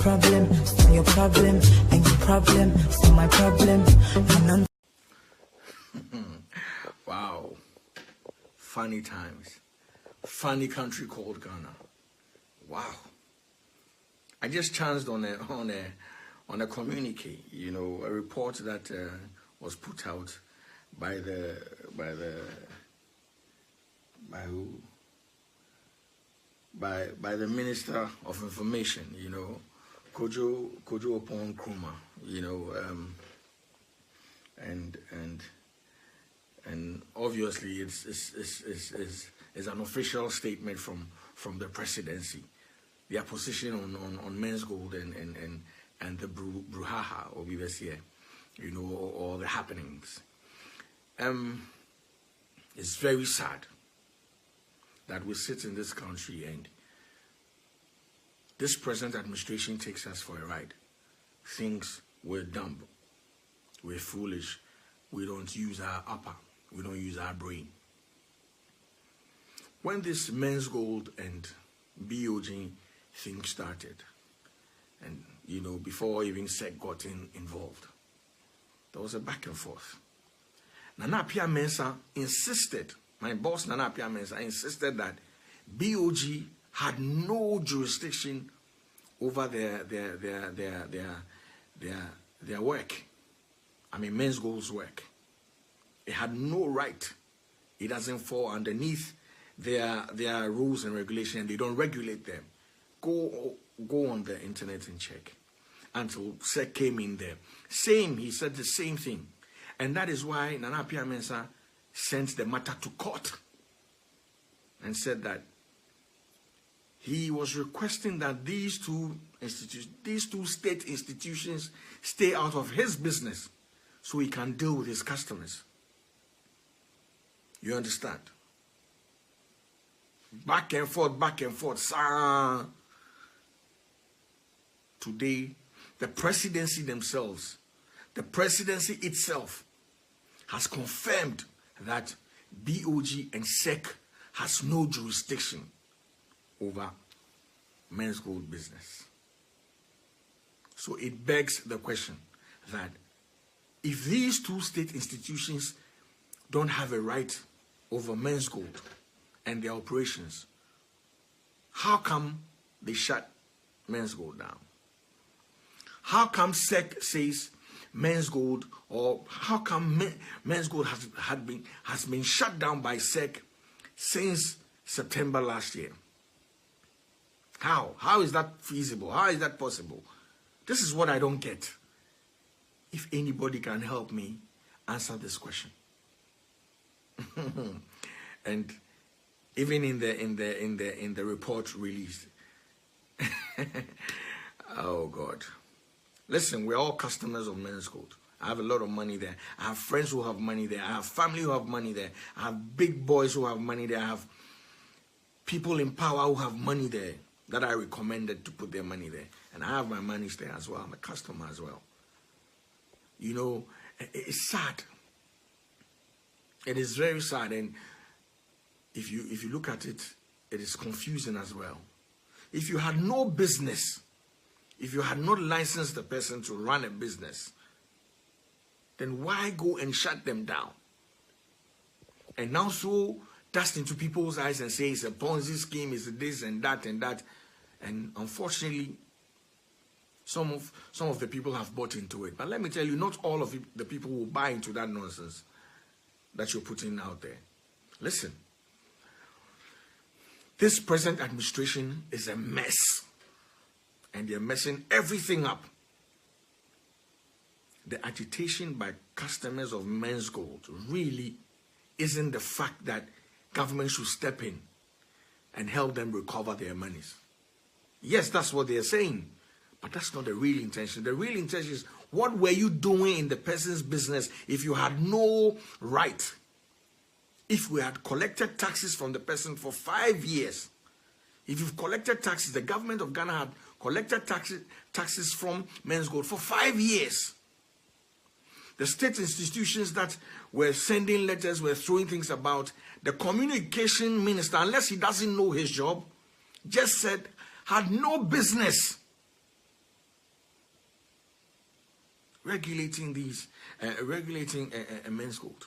problem, it's not your problem, and your problem, it's not my problem. Wow. Funny times. Funny country called Ghana. Wow. I just chanced on a communique, you know, a report that was put out by the Minister of Information, you know, Kojo Opon Nkrumah, you know, and obviously it's an official statement from the presidency, their position on Menzgold and the brouhaha or here, you know, or the happenings. It's very sad that we sit in this country and this present administration takes us for a ride. Thinks we're dumb, we're foolish, we don't use our upper, we don't use our brain. When this Menzgold and BOG thing started, and you know, before even SEC got involved, there was a back and forth. Nana Pia Mensah insisted, my boss Nana Pia Mensah insisted that BOG had no jurisdiction over their work. I mean, Menzgold's work. It had no right. It doesn't fall underneath their rules and regulations. They don't regulate them. Go on the internet and check. Until SEC came in there. He said the same thing. And that is why Nana Pia Mensah sent the matter to court and said that he was requesting that these two state institutions stay out of his business so he can deal with his customers. You understand? Back and forth, sir. Today, the presidency themselves, the presidency itself has confirmed that BOG and SEC has no jurisdiction over Menzgold business. So it begs the question that if these two state institutions don't have a right over Menzgold and their operations, how come they shut Menzgold down? How come SEC says Menzgold, or how come Menzgold has been shut down by SEC since September last year? How is that feasible? How is that possible? This is what I don't get. If anybody can help me answer this question. And even in the report released. Oh God. Listen, we're all customers of Menzgold. I have a lot of money there. I have friends who have money there. I have family who have money there. I have big boys who have money there. I have people in power who have money there that I recommended to put their money there. And I have my money there as well. I'm a customer as well. You know, it's sad. It is very sad. And if you look at it, it is confusing as well. If you had no business, if you had not licensed the person to run a business, then why go and shut them down? And now throw dust into people's eyes and say it's a Ponzi scheme, it's this and that and that. And unfortunately, some of the people have bought into it. But let me tell you, not all of the people will buy into that nonsense that you're putting out there. Listen, this present administration is a mess. And they're messing everything up. The agitation by customers of Menzgold really isn't the fact that government should step in and help them recover their monies. Yes, that's what they're saying, but that's not the real intention. The real intention is, what were you doing in the person's business if you had no right? If we had collected taxes from the person for 5 years, if you've collected taxes, the government of Ghana had collected taxes from Menzgold for 5 years. The state institutions that were sending letters, were throwing things about, the communication minister, unless he doesn't know his job, just said, had no business regulating these, regulating Menzgold.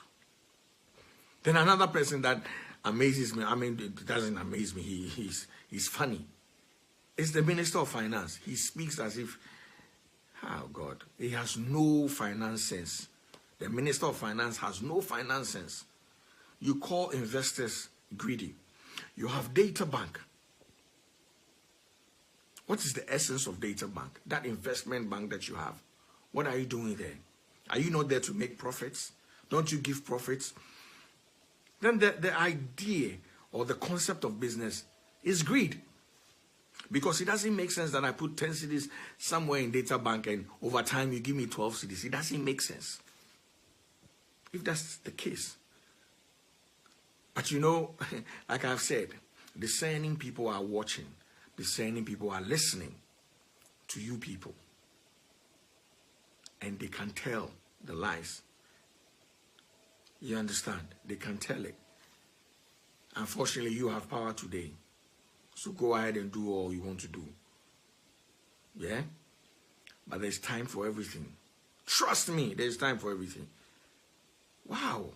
Then another person that amazes me, I mean, it doesn't amaze me, he's funny. It's the Minister of Finance. He speaks as if, oh God, he has no finance sense. The Minister of Finance has no finance sense. You call investors greedy. You have data bank. What is the essence of data bank? That investment bank that you have. What are you doing there? Are you not there to make profits? Don't you give profits? Then the idea or the concept of business is greed. Because it doesn't make sense that I put 10 cedis somewhere in data bank and over time you give me 12 cedis. It doesn't make sense. If that's the case. But you know, like I've said, discerning people are watching. Discerning people are listening to you people. And they can tell the lies. You understand? They can tell it. Unfortunately, you have power today. So go ahead and do all you want to do. Yeah? But there's time for everything. Trust me, there's time for everything. Wow.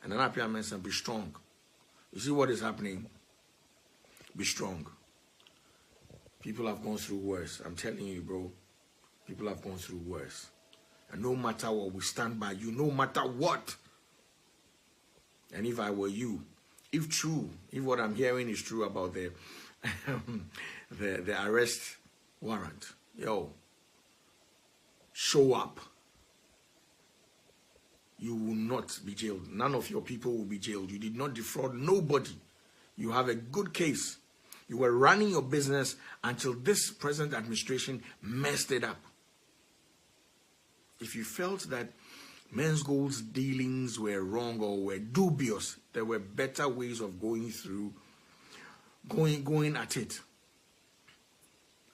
And then I mentioned, be strong. You see what is happening? Be strong. People have gone through worse. I'm telling you, bro. People have gone through worse. And no matter what, we stand by you. No matter what. And if I were you, if true, if what I'm hearing is true about the the arrest warrant, yo, show up. You will not be jailed. None of your people will be jailed. You did not defraud nobody. You have a good case. You were running your business until this present administration messed it up. If you felt that Menzgold's dealings were wrong or were dubious, there were better ways of going at it.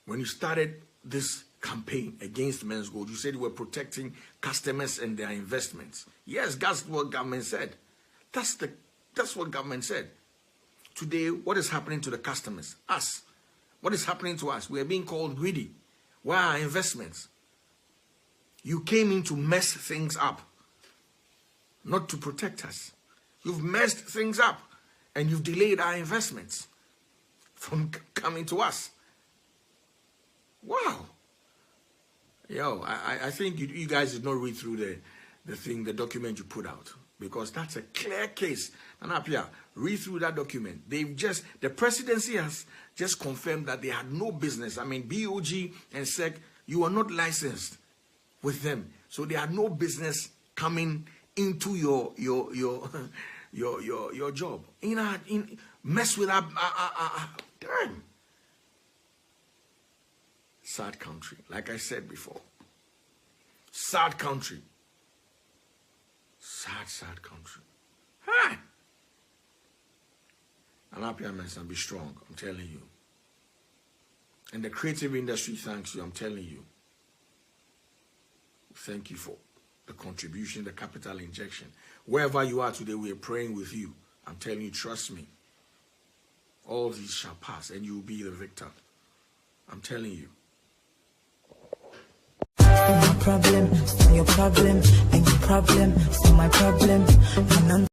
When you started this campaign against Menzgold, you said you were protecting customers and their investments. Yes, that's what government said. That's what government said. Today, what is happening to the customers? Us. What is happening to us? We are being called greedy. Where are our investments? You came in to mess things up, not to protect us. You've messed things up, and you've delayed our investments from coming to us. Wow. Yo, I think you guys did not read through the document you put out, because that's a clear case. And up here, read through that document. The presidency has just confirmed that they had no business. I mean, BOG and SEC, you are not licensed with them, so they had no business coming into your job. Mess with our damn. Sad country, like I said before. Sad country. Sad country. Hi. And happy and be strong, I'm telling you. And the creative industry thanks you, I'm telling you. Thank you for the contribution, the capital injection. Wherever you are today, we are praying with you. I'm telling you, trust me. All these shall pass and you will be the victor. I'm telling you. My problem, your problem, and your problem, my problem.